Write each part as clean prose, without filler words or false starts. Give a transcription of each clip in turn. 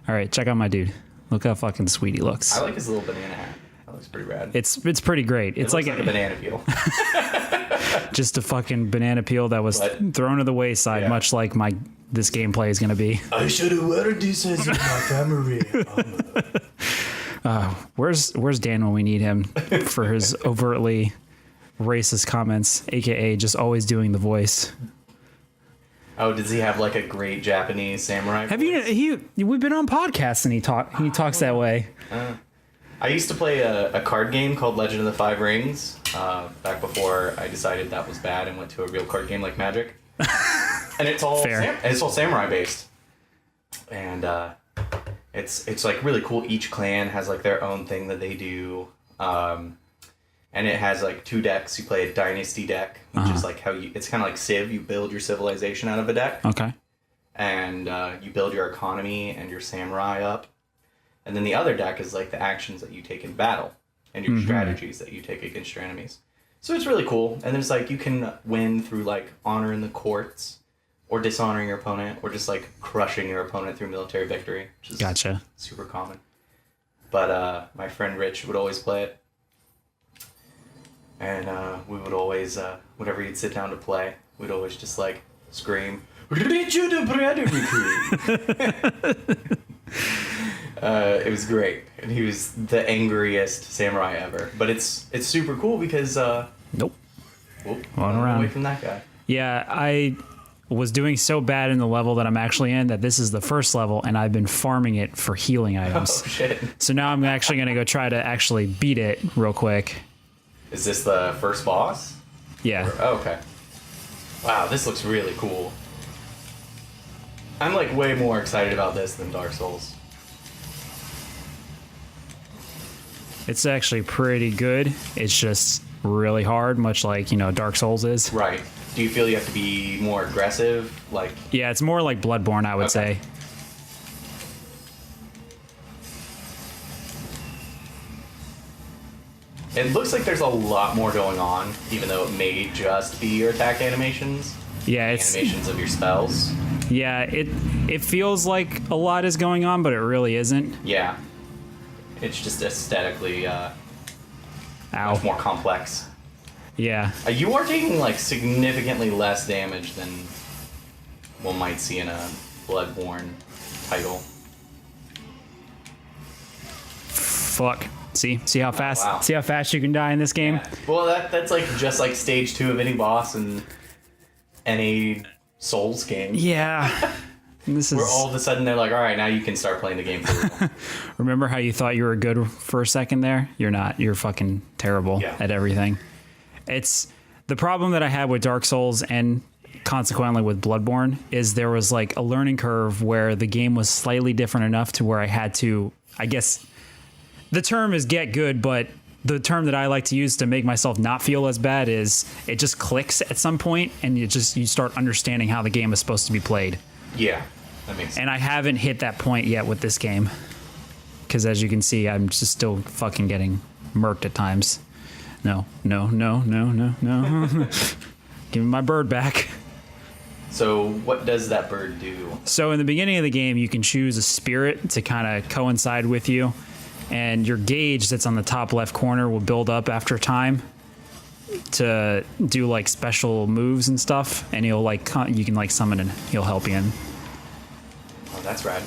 All right, check out my dude. Look how fucking sweet he looks. I like his little banana hat. That looks pretty rad. It's pretty great. It's like a banana peel. Just a fucking banana peel that was thrown to the wayside, much like this gameplay is going to be. I should have worn this as my family. Where's Dan when we need him for his overtly racist comments, aka just always doing the voice? Oh, does he have like a great Japanese samurai voice? Have you? We've been on podcasts and he talks that way. I used to play a card game called Legend of the Five Rings back before I decided that was bad and went to a real card game like Magic. And it's all it's all samurai based, and it's like really cool. Each clan has like their own thing that they do, and it has like 2 decks. You play a dynasty deck, which is like it's kind of like Civ. You build your civilization out of a deck. Okay. And you build your economy and your samurai up. And then the other deck is like the actions that you take in battle and your strategies that you take against your enemies. So it's really cool. And then it's like you can win through like honor in the courts or dishonoring your opponent or just like crushing your opponent through military victory, which is super common. But my friend Rich would always play it. And we would always, whenever he'd sit down to play, we'd always just like scream, Richard it was great, and he was the angriest samurai ever. But it's super cool because nope, away from that guy. Yeah, I was doing so bad in the level that I'm actually in that this is the first level, and I've been farming it for healing items. Oh shit! So now I'm actually gonna go try to actually beat it real quick. Is this the first boss? Yeah. Okay. Wow, this looks really cool. I'm like way more excited about this than Dark Souls. It's actually pretty good. It's just really hard, much like, Dark Souls is. Right. Do you feel you have to be more aggressive? Like. Yeah, it's more like Bloodborne, I would say. It looks like there's a lot more going on, even though it may just be your attack animations. Yeah, it's animations of your spells. Yeah, it feels like a lot is going on, but it really isn't. Yeah. It's just aesthetically much more complex. Yeah. You are taking like significantly less damage than one might see in a Bloodborne title. Fuck. See how fast? Wow. See how fast you can die in this game? Yeah. Well, that's like just like stage 2 of any boss in any Souls game. Yeah. Where all of a sudden they're like, all right, now you can start playing the game for real. Remember how you thought you were good for a second there? You're not. You're fucking terrible at everything. It's the problem that I had with Dark Souls and consequently with Bloodborne is there was like a learning curve where the game was slightly different enough to where I had to, I guess the term is get good, but the term that I like to use to make myself not feel as bad is it just clicks at some point and you start understanding how the game is supposed to be played. Yeah, that makes sense. And I haven't hit that point yet with this game. Because as you can see, I'm just still fucking getting murked at times. No. Give me my bird back. So what does that bird do? So in the beginning of the game, you can choose a spirit to kind of coincide with you. And your gauge that's on the top left corner will build up after time to do like special moves and stuff. And he'll like, you can like summon and he'll help you in. Oh, that's rad.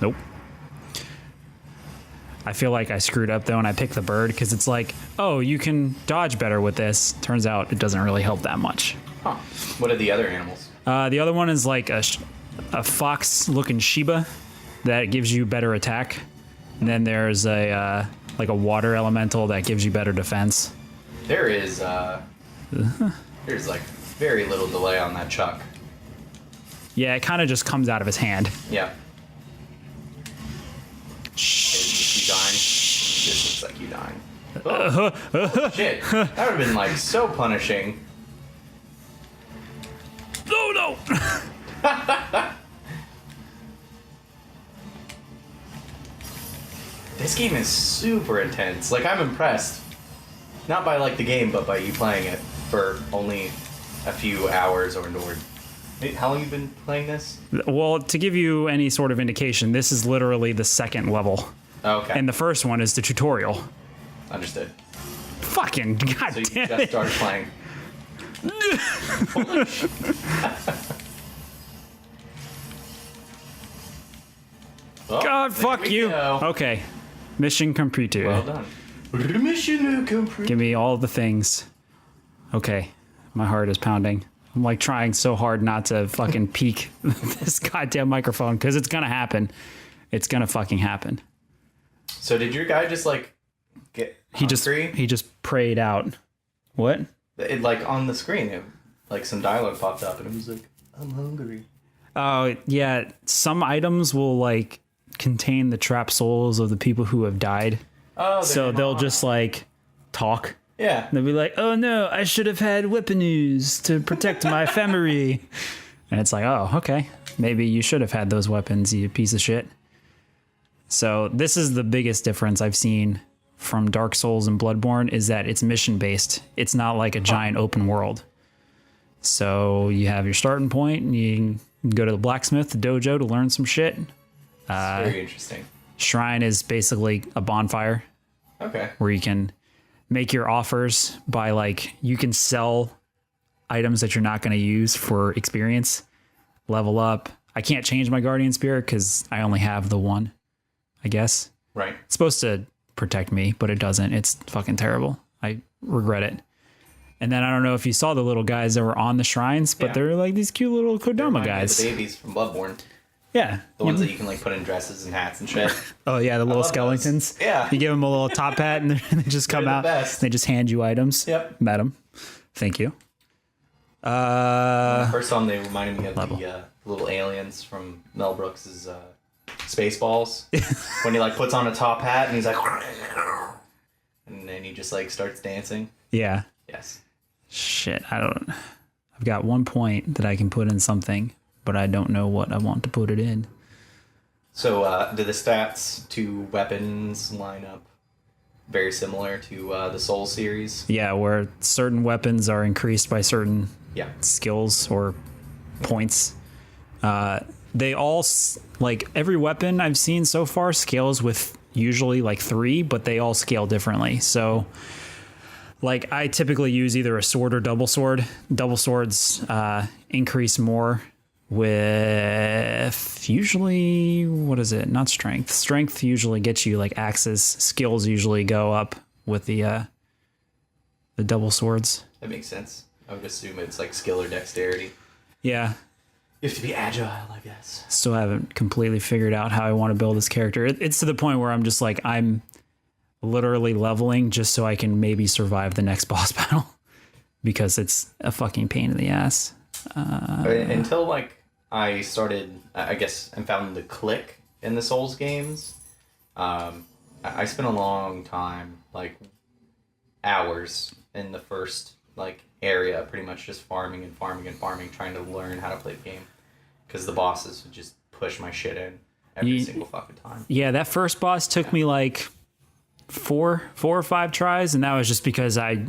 Nope. I feel like I screwed up though, and I picked the bird because it's like, oh, you can dodge better with this. Turns out it doesn't really help that much. Huh. What are the other animals? The other one is like a fox-looking Shiba that gives you better attack, and then there's a like a water elemental that gives you better defense. There is there's like very little delay on that chuck. Yeah, it kind of just comes out of his hand. Yeah. You dying? This looks like you dying. Oh, shit. That would have been like so punishing. No. This game is super intense. Like, I'm impressed. Not by like the game, but by you playing it for only a few hours or How long you been playing this? Well, to give you any sort of indication, this is literally the second level. Okay. And the first one is the tutorial. Understood. Fucking goddamn. So you just started playing. Oh, God, fuck you. Go. Okay. Mission completed. Well done. Mission complete. Give me all the things. Okay. My heart is pounding. I'm like trying so hard not to fucking peek this goddamn microphone because it's gonna happen. It's gonna fucking happen. So did your guy just like get hungry? He just prayed out. What? It, like on the screen, like some dialogue popped up and it was like, I'm hungry. Oh, yeah. Some items will like contain the trapped souls of the people who have died. Oh, so they'll just like talk. Yeah. They'll be like, oh no, I should have had weapons to protect my family. And it's like, oh, okay. Maybe you should have had those weapons, you piece of shit. So this is the biggest difference I've seen from Dark Souls and Bloodborne is that it's mission based. It's not like a giant open world. So you have your starting point and you can go to the blacksmith, the dojo to learn some shit. Very interesting. Shrine is basically a bonfire. Okay. Where you can make your offers by like, you can sell items that you're not going to use for experience, level up. I can't change my guardian spirit because I only have the one, I guess. Right. It's supposed to protect me, but it doesn't. It's fucking terrible. I regret it. And then I don't know if you saw the little guys that were on the shrines, but they're like these cute little Kodama guys. The babies from Bloodborne. Yeah. The ones that you can like put in dresses and hats and shit. Oh yeah, the little skeletons. Those. Yeah. You give them a little top hat and they just come out. Best. They just hand you items. Yep. Met them. Thank you. First time they reminded me of the little aliens from Mel Brooks's Spaceballs. When he like puts on a top hat and he's like, and then he just like starts dancing. Yeah. Yes. Shit, I've got 1 point that I can put in something, but I don't know what I want to put it in. So do the stats to weapons line up very similar to the Soul series? Yeah, where certain weapons are increased by certain skills or points. They all, like every weapon I've seen so far scales with usually like 3, but they all scale differently. So like I typically use either a sword or double sword. Double swords increase more with usually, what is it? Not strength. Strength usually gets you like axes. Skills usually go up with the double swords. That makes sense. I would assume it's like skill or dexterity. Yeah. You have to be agile, I guess. Still haven't completely figured out how I want to build this character. It's to the point where I'm just like, I'm literally leveling just so I can maybe survive the next boss battle because it's a fucking pain in the ass. Until like I started, I guess, and found the click in the Souls games. I spent a long time, like hours in the first like area, pretty much just farming and farming and farming, trying to learn how to play the game because the bosses would just push my shit in every single fucking time. Yeah, that first boss took me like four or five tries, and that was just because I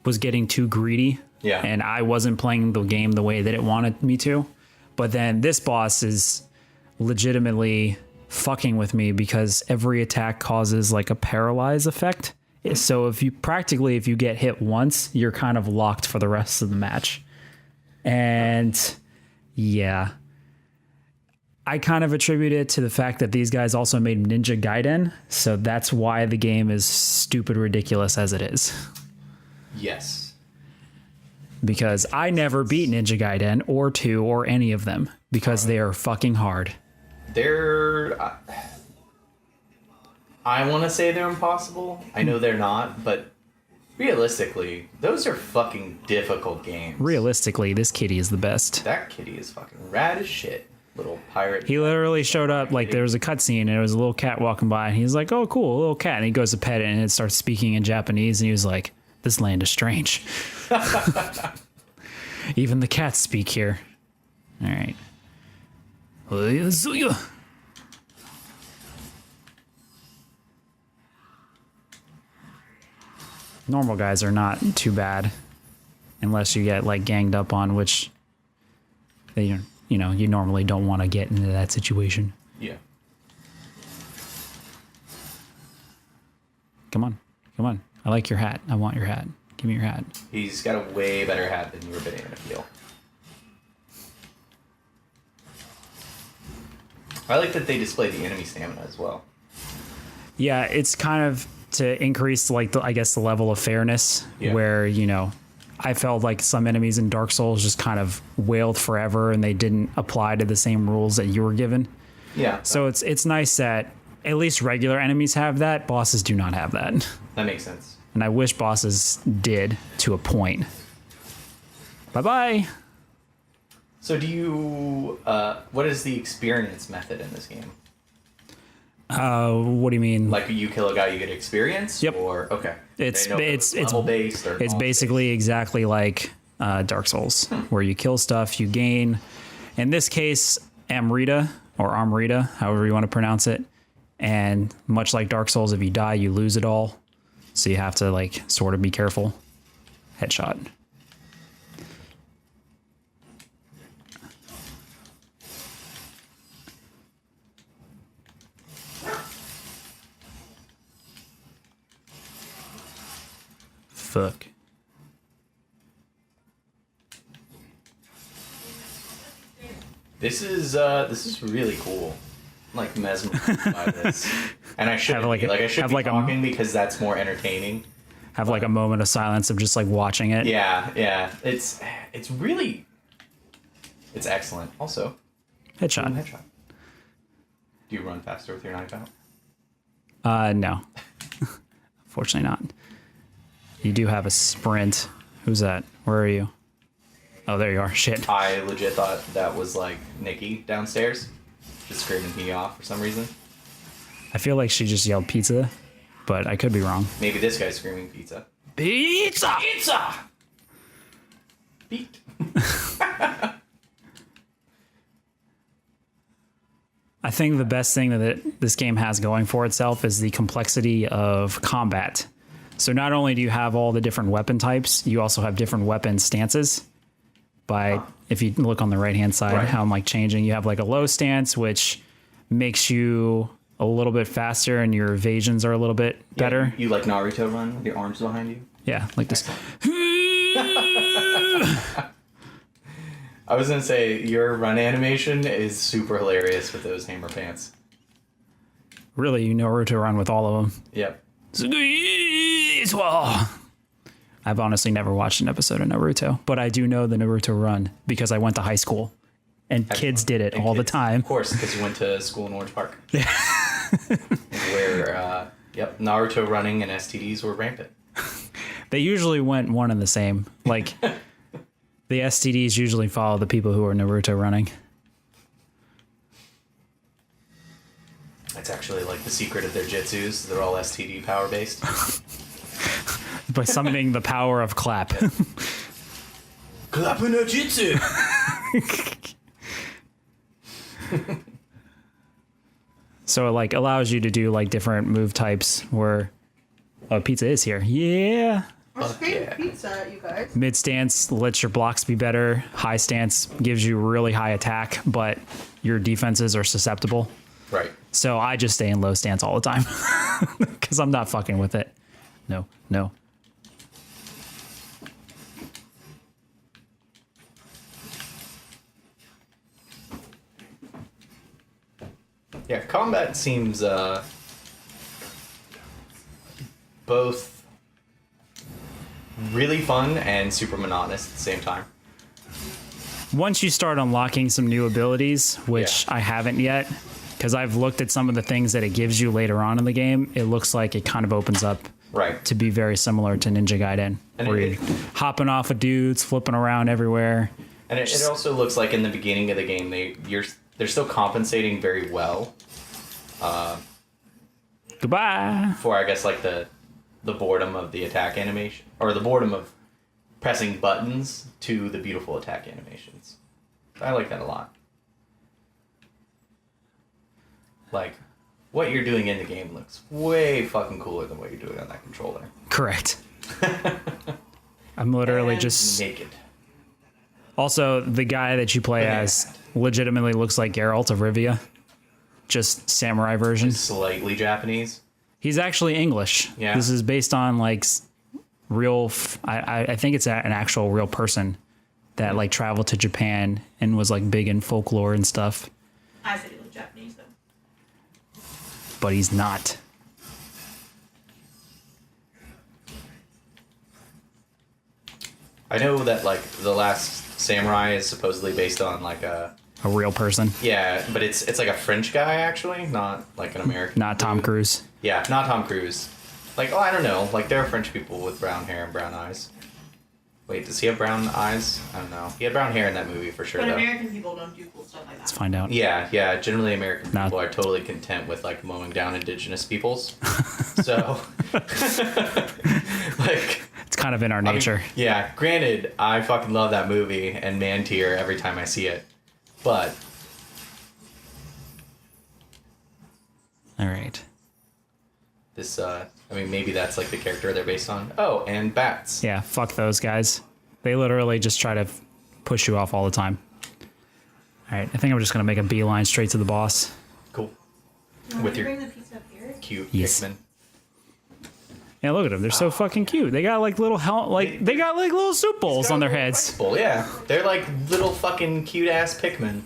was getting too greedy. Yeah. And I wasn't playing the game the way that it wanted me to. But then this boss is legitimately fucking with me because every attack causes like a paralyze effect. So if you get hit once, you're kind of locked for the rest of the match. And yeah, I kind of attribute it to the fact that these guys also made Ninja Gaiden. So that's why the game is stupid ridiculous as it is. Yes. Because I never beat Ninja Gaiden or 2 or any of them because they are fucking hard. I want to say they're impossible. I know they're not, but realistically, those are fucking difficult games. Realistically, this kitty is the best. That kitty is fucking rad as shit. Little pirate. He literally showed up, like there was a cutscene and there was a little cat walking by and he's like, oh cool, a little cat. And he goes to pet it and it starts speaking in Japanese and he was like, this land is strange. Even the cats speak here. All right. Normal guys are not too bad unless you get like ganged up on, which you normally don't want to get into that situation. Yeah. Come on. I like your hat. I want your hat. Give me your hat. He's got a way better hat than your banana peel. I like that they display the enemy stamina as well. Yeah, it's kind of to increase, like, I guess, the level of fairness, where, I felt like some enemies in Dark Souls just kind of wailed forever and they didn't apply to the same rules that you were given. Yeah. So it's nice that at least regular enemies have that. Bosses do not have that. That makes sense. And I wish bosses did, to a point. Bye-bye. So do you, what is the experience method in this game? What do you mean? Like you kill a guy, you get experience? Yep. Or, okay. It's level based or it's basically exactly like Dark Souls, where you kill stuff, you gain, in this case, Amrita, or Amrita, however you want to pronounce it. And much like Dark Souls, if you die, you lose it all. So you have to, like, sort of be careful. Headshot. Fuck. This is really cool. I'm, like, mesmerized by this. And I shouldn't I should be talking because that's more entertaining. Have like a moment of silence of just like watching it. Yeah. It's really, it's excellent. Also, Headshot. Do you run faster with your knife out? No. Fortunately not. You do have a sprint. Who's that? Where are you? Oh, there you are. Shit. I legit thought that was like Nikki downstairs, just screaming Nioh for some reason. I feel like she just yelled pizza, but I could be wrong. Maybe this guy's screaming pizza. Pizza! Pizza! Beat. I think the best thing that this game has going for itself is the complexity of combat. So not only do you have all the different weapon types, you also have different weapon stances. If you look on the right-hand side, how I'm like changing, you have like a low stance, which makes you a little bit faster and your evasions are a little bit better. You like Naruto run with your arms behind you? Yeah, like this. I was going to say, your run animation is super hilarious with those hammer pants. Really, you know Naruto run with all of them. Yep. I've honestly never watched an episode of Naruto, but I do know the Naruto run because I went to high school and kids did it all the time. Of course, because you went to school in Orange Park. Yeah. Where, Naruto running and STDs were rampant. They usually went one and the same. Like, the STDs usually follow the people who are Naruto running. That's actually like the secret of their jutsus. They're all STD power based. By summoning the power of clap. Clap no jutsu! So it like allows you to do like different move types where pizza is here. Yeah. Pizza, you guys. Mid stance lets your blocks be better. High stance gives you really high attack, but your defenses are susceptible. Right. So I just stay in low stance all the time because I'm not fucking with it. No. Yeah, combat seems both really fun and super monotonous at the same time. Once you start unlocking some new abilities, which I haven't yet, because I've looked at some of the things that it gives you later on in the game, it looks like it kind of opens up to be very similar to Ninja Gaiden, where you're hopping off of dudes, flipping around everywhere. And it also looks like in the beginning of the game, they're still compensating very well. Goodbye. For, I guess, like the boredom of the attack animation, or the boredom of pressing buttons to the beautiful attack animations. I like that a lot. Like, what you're doing in the game looks way fucking cooler than what you're doing on that controller. Correct. I'm literally just naked. Also, the guy that you play as legitimately looks like Geralt of Rivia, just samurai version. Slightly Japanese. He's actually English. Yeah. This is based on like real. I think it's an actual real person that like traveled to Japan and was like big in folklore and stuff. I said he looked Japanese though. But he's not. I know that like The Last Samurai is supposedly based on like a real person. Yeah, but it's like a French guy actually, not like an American. Not Tom Cruise. Yeah, not Tom Cruise. Like, I don't know. Like, there are French people with brown hair and brown eyes. Wait, does he have brown eyes? I don't know. He had brown hair in that movie for sure, But though. American people don't do cool stuff like that. Let's find out. Yeah. Generally, American people are totally content with like mowing down indigenous peoples. So, like, it's kind of in our nature. Yeah. Granted, I fucking love that movie and man tier every time I see it, but. All right. This, maybe that's like the character they're based on. Oh, and bats. Yeah, fuck those guys. They literally just try to push you off all the time. All right, I think I'm just gonna make a beeline straight to the boss. Cool. With your bring the pizza up here? Cute yes. Pikmin. Yeah, look at them. They're so fucking cute. They got like little they got like little soup bowls on their heads. Bowl, yeah. They're like little fucking cute ass Pikmin.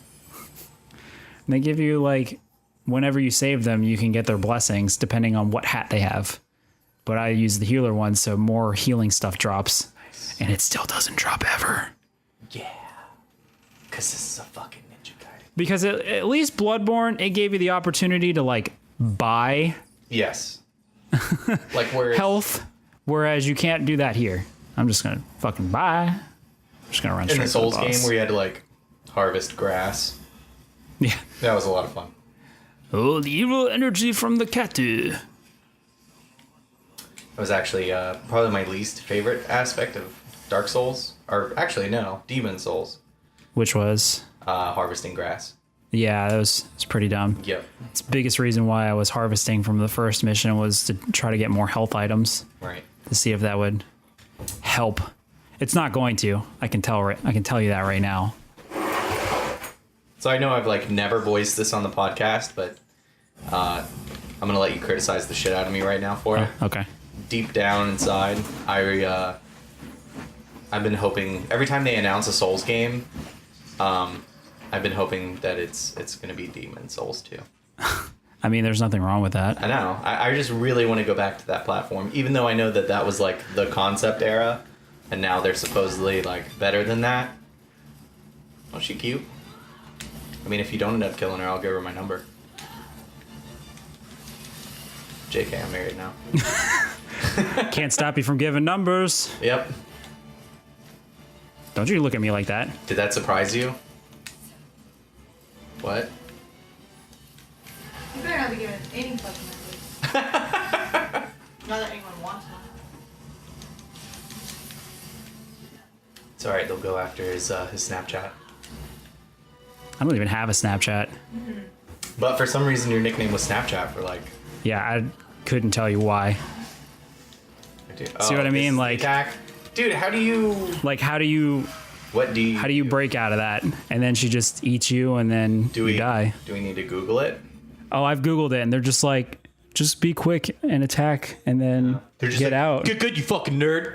They give you like whenever you save them, you can get their blessings depending on what hat they have. But I use the healer one, so more healing stuff drops. Nice. And it still doesn't drop ever. Yeah. Because this is a fucking ninja guy. Because at least Bloodborne, it gave you the opportunity to like buy. Yes. Like where health, whereas you can't do that here. I'm just going to fucking buy. I'm just going to run straight in the Souls to the boss. game where you had to like harvest grass. Yeah. That was a lot of fun. Oh, the evil energy from the Katu. That was actually probably my least favorite aspect of Dark Souls. Or actually, no, Demon Souls. Which was? Harvesting grass. Yeah, that was pretty dumb. Yep. It's the biggest reason why I was harvesting from the first mission was to try to get more health items. Right. To see if that would help. It's not going to. I can tell you that right now. So I know I've like never voiced this on the podcast, but I'm gonna let you criticize the shit out of me right now for it. Okay. Deep down inside, I've been hoping every time they announce a Souls game, I've been hoping that it's gonna be Demon Souls 2. I mean, there's nothing wrong with that. I know. I just really want to go back to that platform, even though I know that was like the concept era, and now they're supposedly like better than that. Oh, she cute. I mean, if you don't end up killing her, I'll give her my number. JK, I'm married now. Can't stop you from giving numbers. Yep. Don't you look at me like that. Did that surprise you? What? You better not be giving any fucking numbers. Not that anyone wants one. It's alright, they'll go after his Snapchat. I don't even have a Snapchat. Mm-hmm. But for some reason your nickname was Snapchat for like... Yeah, I couldn't tell you why. See what I mean? Like, attack. Dude, how do you... Like, how do you... What do you... How do you break out of that? And then she just eats you and then you die. Do we need to Google it? Oh, I've Googled it and they're just like, just be quick and attack and then They're just get like, out. Get good, you fucking nerd.